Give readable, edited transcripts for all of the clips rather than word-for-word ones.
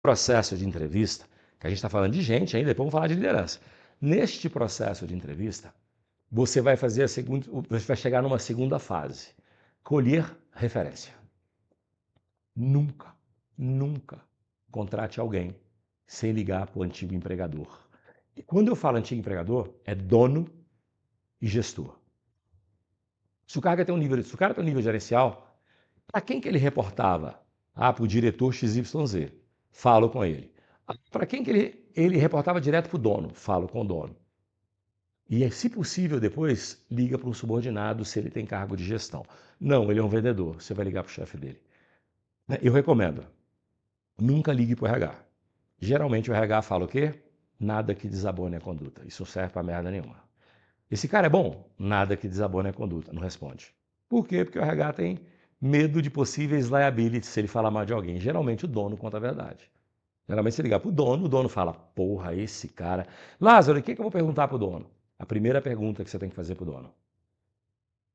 processo de entrevista, que a gente está falando de gente ainda, depois vamos falar de liderança. Neste processo de entrevista, você vai fazer você vai chegar numa segunda fase. Colher referência. Nunca, nunca contrate alguém sem ligar para o antigo empregador. E quando eu falo antigo empregador, é dono e gestor. Se o cara tem um nível gerencial, para quem que ele reportava? Para o diretor XYZ. Falo com ele. Para quem que ele reportava direto para o dono? Falo com o dono. E, se possível, depois liga para um subordinado se ele tem cargo de gestão. Não, ele é um vendedor. Você vai ligar para o chefe dele. Eu recomendo. Nunca ligue para o RH. Geralmente o RH fala o quê? Nada que desabone a conduta. Isso não serve para merda nenhuma. Esse cara é bom? Nada que desabone a conduta. Não responde. Por quê? Porque o RH tem medo de possíveis liabilities se ele falar mal de alguém. Geralmente o dono conta a verdade. Geralmente você ligar para o dono fala, porra, esse cara... Lázaro, o que eu vou perguntar para o dono? A primeira pergunta que você tem que fazer para o dono.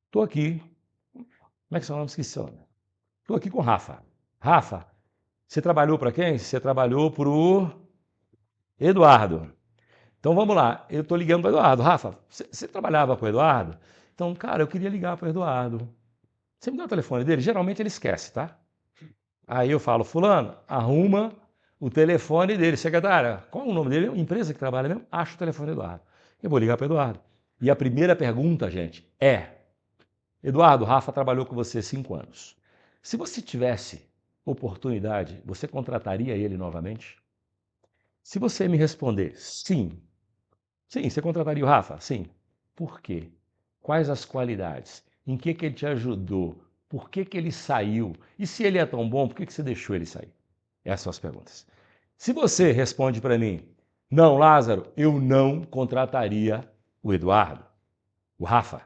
Estou aqui. Como é que seu nome? Esqueci seu nome. Estou aqui com o Rafa. Rafa, você trabalhou para quem? Você trabalhou para o Eduardo. Então vamos lá, eu estou ligando para o Eduardo. Rafa, você trabalhava com o Eduardo? Então, cara, eu queria ligar para o Eduardo. Você me dá o telefone dele? Geralmente ele esquece, tá? Aí eu falo, fulano, arruma o telefone dele. Secretária, qual é o nome dele? Empresa que trabalha mesmo? Acha o telefone do Eduardo. Eu vou ligar para o Eduardo. E a primeira pergunta, gente, é: Eduardo, Rafa trabalhou com você 5 anos. Se você tivesse oportunidade, você contrataria ele novamente? Se você me responder sim, sim, você contrataria o Rafa? Sim. Por quê? Quais as qualidades? Em que ele te ajudou? Por que ele saiu? E se ele é tão bom, por que você deixou ele sair? Essas são as perguntas. Se você responde para mim, não, Lázaro, eu não contrataria o Eduardo, o Rafa.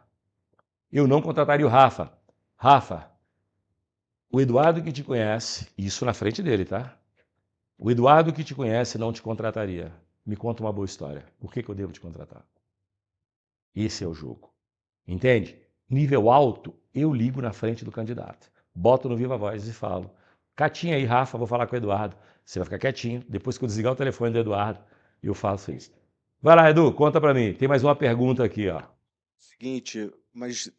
Eu não contrataria o Rafa. Rafa, o Eduardo que te conhece, isso na frente dele, tá? O Eduardo que te conhece não te contrataria. Me conta uma boa história. Por que eu devo te contratar? Esse é o jogo. Entende? Nível alto, eu ligo na frente do candidato. Boto no Viva Voz e falo. Catinha aí, Rafa, vou falar com o Eduardo. Você vai ficar quietinho. Depois que eu desligar o telefone do Eduardo, eu faço isso. Vai lá, Edu, conta pra mim. Tem mais uma pergunta aqui, ó. Seguinte, mas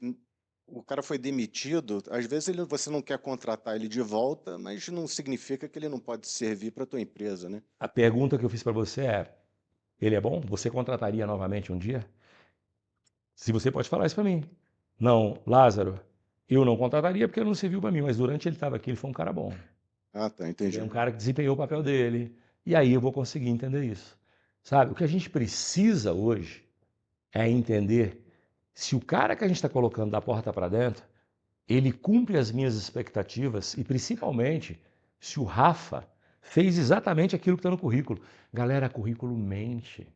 o cara foi demitido, às vezes você não quer contratar ele de volta, mas não significa que ele não pode servir para a tua empresa, né? A pergunta que eu fiz pra você é: ele é bom? Você contrataria novamente um dia? Se você pode falar isso pra mim. Não, Lázaro, eu não contrataria porque ele não serviu pra mim, mas durante ele estava aqui, ele foi um cara bom. Ah, tá, Ele é um entendi. cara que desempenhou o papel dele. E aí eu vou conseguir entender isso. Sabe? O que a gente precisa hoje é entender se o cara que a gente está colocando da porta para dentro, ele cumpre as minhas expectativas e principalmente se o Rafa fez exatamente aquilo que está no currículo. Galera, currículo mente.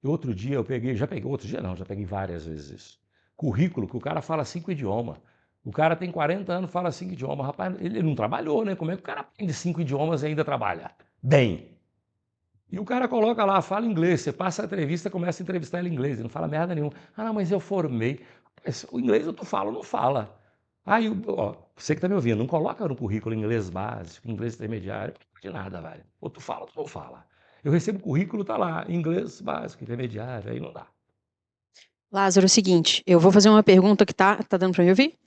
Outro dia eu peguei, já peguei, outro dia não, já peguei várias vezes isso. Currículo que o cara fala 5 idiomas. O cara tem 40 anos, fala 5 idiomas. Rapaz, ele não trabalhou, né? Como é que o cara aprende 5 idiomas e ainda trabalha? Bem. E o cara coloca lá, fala inglês. Você passa a entrevista, começa a entrevistar ele em inglês. Ele não fala merda nenhuma. Ah, não, mas eu formei. O inglês tu fala, não fala. Aí, ó, você que tá me ouvindo, não coloca no currículo inglês básico, inglês intermediário, de nada, velho. Ou tu fala ou tu não fala. Eu recebo currículo, tá lá, inglês básico, intermediário, aí não dá. Lázaro, é o seguinte, eu vou fazer uma pergunta que tá dando para me ouvir?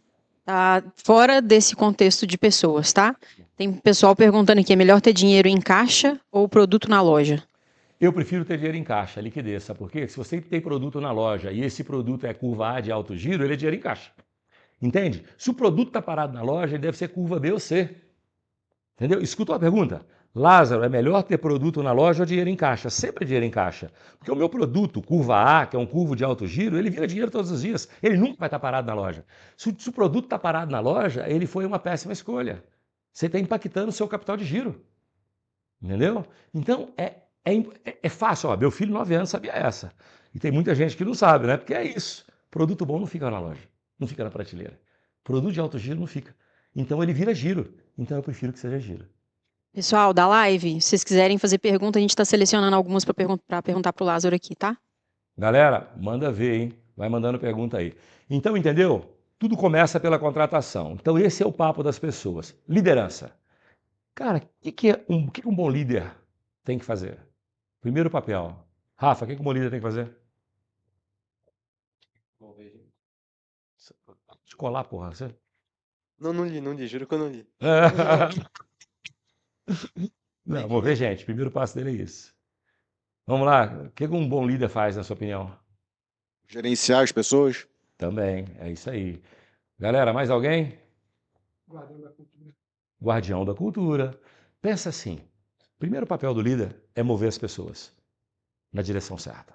Tá fora desse contexto de pessoas, tá? Tem pessoal perguntando aqui, é melhor ter dinheiro em caixa ou produto na loja? Eu prefiro ter dinheiro em caixa, liquidez, sabe por quê? Se você tem produto na loja e esse produto é curva A de alto giro, ele é dinheiro em caixa. Entende? Se o produto está parado na loja, ele deve ser curva B ou C. Entendeu? Escuta uma pergunta. Lázaro, é melhor ter produto na loja ou dinheiro em caixa? Sempre dinheiro em caixa. Porque o meu produto, curva A, que é um curvo de alto giro, ele vira dinheiro todos os dias. Ele nunca vai estar parado na loja. Se o produto está parado na loja, ele foi uma péssima escolha. Você está impactando o seu capital de giro. Entendeu? Então, é fácil. Ó, meu filho, 9 anos, sabia essa. E tem muita gente que não sabe, né? Porque é isso. Produto bom não fica na loja. Não fica na prateleira. Produto de alto giro não fica. Então, ele vira giro. Então, eu prefiro que seja giro. Pessoal da live, se vocês quiserem fazer pergunta, a gente está selecionando algumas para perguntar para o Lázaro aqui, tá? Galera, manda ver, hein? Vai mandando pergunta aí. Então, entendeu? Tudo começa pela contratação. Então, esse é o papo das pessoas. Liderança. Cara, o que um bom líder tem que fazer? Primeiro papel. Rafa, o que um bom líder tem que fazer? Descolar, porra. Você... Não li, juro que eu não li. Não, mover gente. Primeiro passo dele é isso. Vamos lá. O que um bom líder faz, na sua opinião? Gerenciar as pessoas? Também, é isso aí. Galera, mais alguém? Guardião da cultura. Guardião da cultura. Pensa assim: primeiro papel do líder é mover as pessoas na direção certa.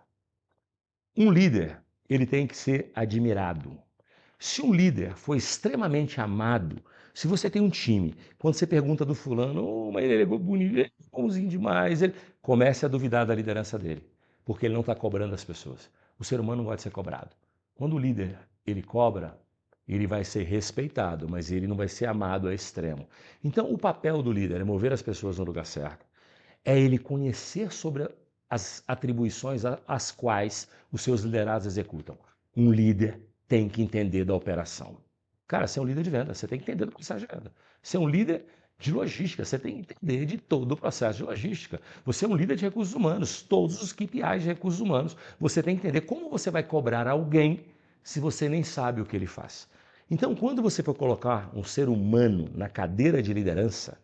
Um líder, ele tem que ser admirado. Se um líder for extremamente amado, se você tem um time, quando você pergunta do fulano, oh, mas ele é bonito, ele é bonzinho demais, ele comece a duvidar da liderança dele, porque ele não está cobrando as pessoas. O ser humano não gosta de ser cobrado. Quando o líder ele cobra, ele vai ser respeitado, mas ele não vai ser amado a extremo. Então, o papel do líder é mover as pessoas no lugar certo, é ele conhecer sobre as atribuições às quais os seus liderados executam. Um líder tem que entender da operação. Cara, você é um líder de venda, você tem que entender do processo de venda. Você é um líder de logística, você tem que entender de todo o processo de logística. Você é um líder de recursos humanos, todos os KPIs de recursos humanos. Você tem que entender como você vai cobrar alguém se você nem sabe o que ele faz. Então, quando você for colocar um ser humano na cadeira de liderança,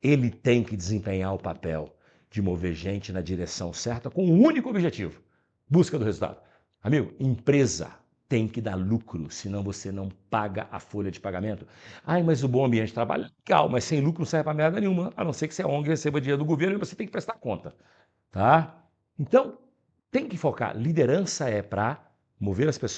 ele tem que desempenhar o papel de mover gente na direção certa com um único objetivo: busca do resultado. Amigo, empresa tem que dar lucro, senão você não paga a folha de pagamento. Ai, mas o bom ambiente de trabalho é legal, mas sem lucro não serve para merda nenhuma, a não ser que você ONG receba dinheiro do governo e você tem que prestar conta, tá? Então, tem que focar. Liderança é para mover as pessoas